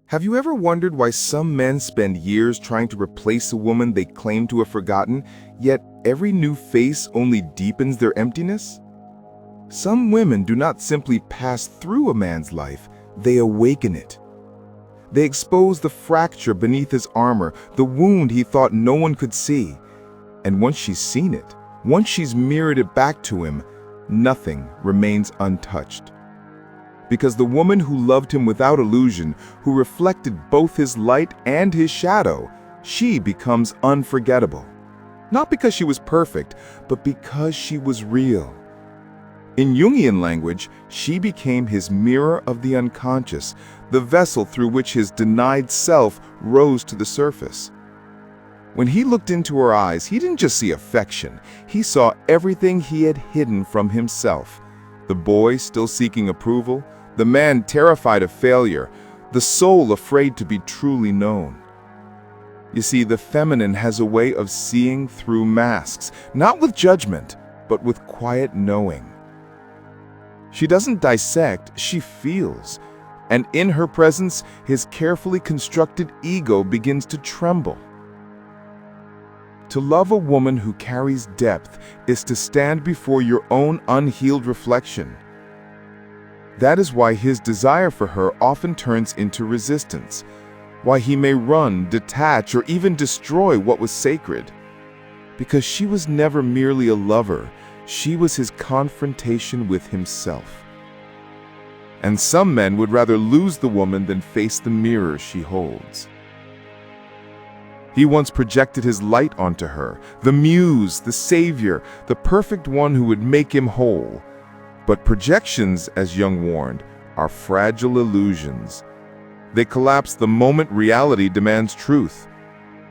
Have you ever wondered why some men spend years trying to replace a woman they claim to have forgotten, yet every new face only deepens their emptiness? Some women do not simply pass through a man's life, they awaken it. They expose the fracture beneath his armor, the wound he thought no one could see. And once she's seen it, once she's mirrored it back to him, nothing remains untouched. Because the woman who loved him without illusion, who reflected both his light and his shadow, she becomes unforgettable. Not because she was perfect, but because she was real. In Jungian language, she became his mirror of the unconscious, the vessel through which his denied self rose to the surface. When he looked into her eyes, he didn't just see affection, he saw everything he had hidden from himself. The boy still seeking approval, the man terrified of failure, the soul afraid to be truly known. You see, the feminine has a way of seeing through masks, not with judgment, but with quiet knowing. She doesn't dissect, she feels, and in her presence, his carefully constructed ego begins to tremble. To love a woman who carries depth is to stand before your own unhealed reflection. That is why his desire for her often turns into resistance, why he may run, detach, or even destroy what was sacred. Because she was never merely a lover, she was his confrontation with himself. And some men would rather lose the woman than face the mirror she holds. He once projected his light onto her, the muse, the savior, the perfect one who would make him whole. But projections, as Jung warned, are fragile illusions. They collapse the moment reality demands truth.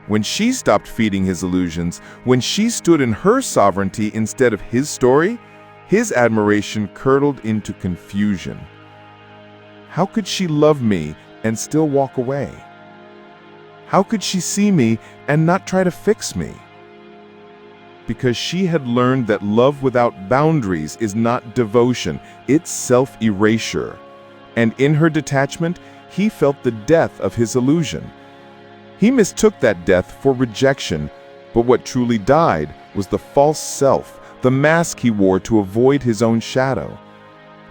When she stopped feeding his illusions, when she stood in her sovereignty instead of his story, his admiration curdled into confusion. How could she love me and still walk away? How could she see me and not try to fix me? Because she had learned that love without boundaries is not devotion, it's self-erasure. And in her detachment, he felt the death of his illusion. He mistook that death for rejection, but what truly died was the false self, the mask he wore to avoid his own shadow.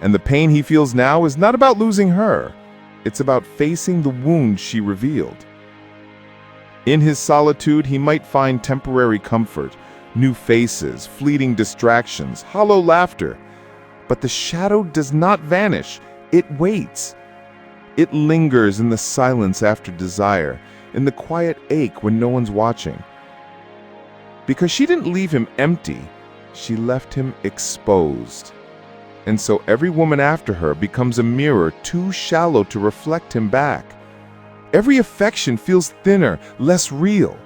And the pain he feels now is not about losing her, it's about facing the wound she revealed. In his solitude, he might find temporary comfort, new faces, fleeting distractions, hollow laughter. But the shadow does not vanish, it waits. It lingers in the silence after desire, in the quiet ache when no one's watching. Because she didn't leave him empty, she left him exposed. And so every woman after her becomes a mirror too shallow to reflect him back. Every affection feels thinner, less real.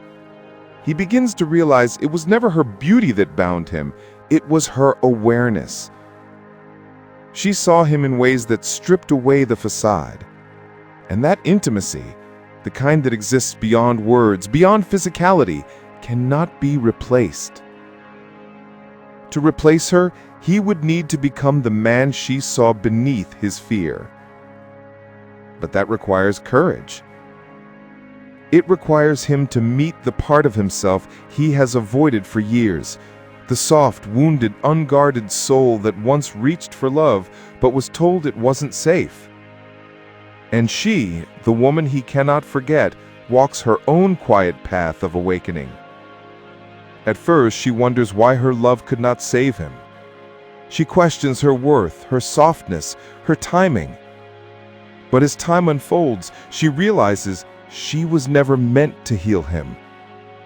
He begins to realize it was never her beauty that bound him, it was her awareness. She saw him in ways that stripped away the facade. And that intimacy, the kind that exists beyond words, beyond physicality, cannot be replaced. To replace her, he would need to become the man she saw beneath his fear. But that requires courage. It requires him to meet the part of himself he has avoided for years, the soft, wounded, unguarded soul that once reached for love but was told it wasn't safe. And she, the woman he cannot forget, walks her own quiet path of awakening. At first, she wonders why her love could not save him. She questions her worth, her softness, her timing. But as time unfolds, she realizes she was never meant to heal him.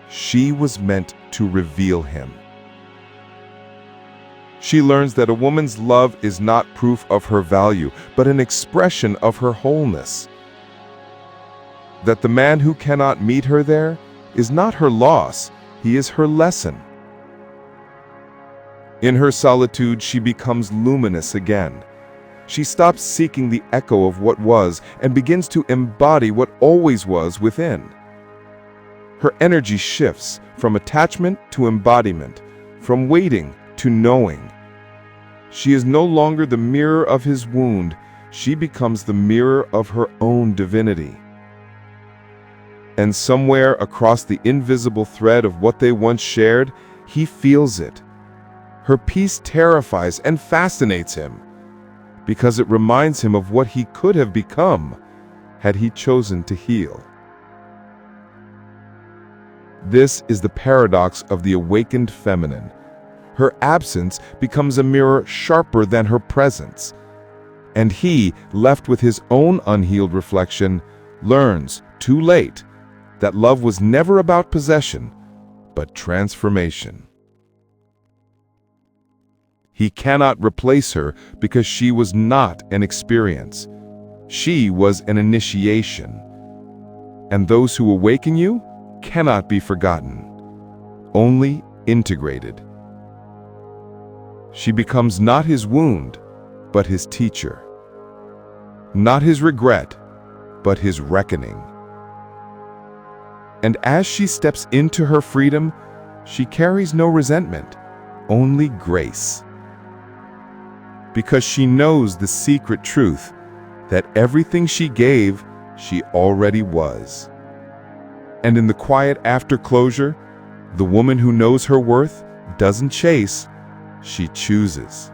She was meant to reveal him. She learns that a woman's love is not proof of her value, but an expression of her wholeness. That the man who cannot meet her there is not her loss, he is her lesson. In her solitude, she becomes luminous again. She stops seeking the echo of what was and begins to embody what always was within. Her energy shifts from attachment to embodiment, from waiting to knowing. She is no longer the mirror of his wound, she becomes the mirror of her own divinity. And somewhere across the invisible thread of what they once shared, he feels it. Her peace terrifies and fascinates him, because it reminds him of what he could have become had he chosen to heal. This is the paradox of the awakened feminine. Her absence becomes a mirror sharper than her presence, and he, left with his own unhealed reflection, learns, too late, that love was never about possession, but transformation. He cannot replace her because she was not an experience. She was an initiation. And those who awaken you cannot be forgotten, only integrated. She becomes not his wound, but his teacher. Not his regret, but his reckoning. And as she steps into her freedom, she carries no resentment, only grace. Because she knows the secret truth that everything she gave, she already was. And in the quiet after closure, the woman who knows her worth doesn't chase, she chooses.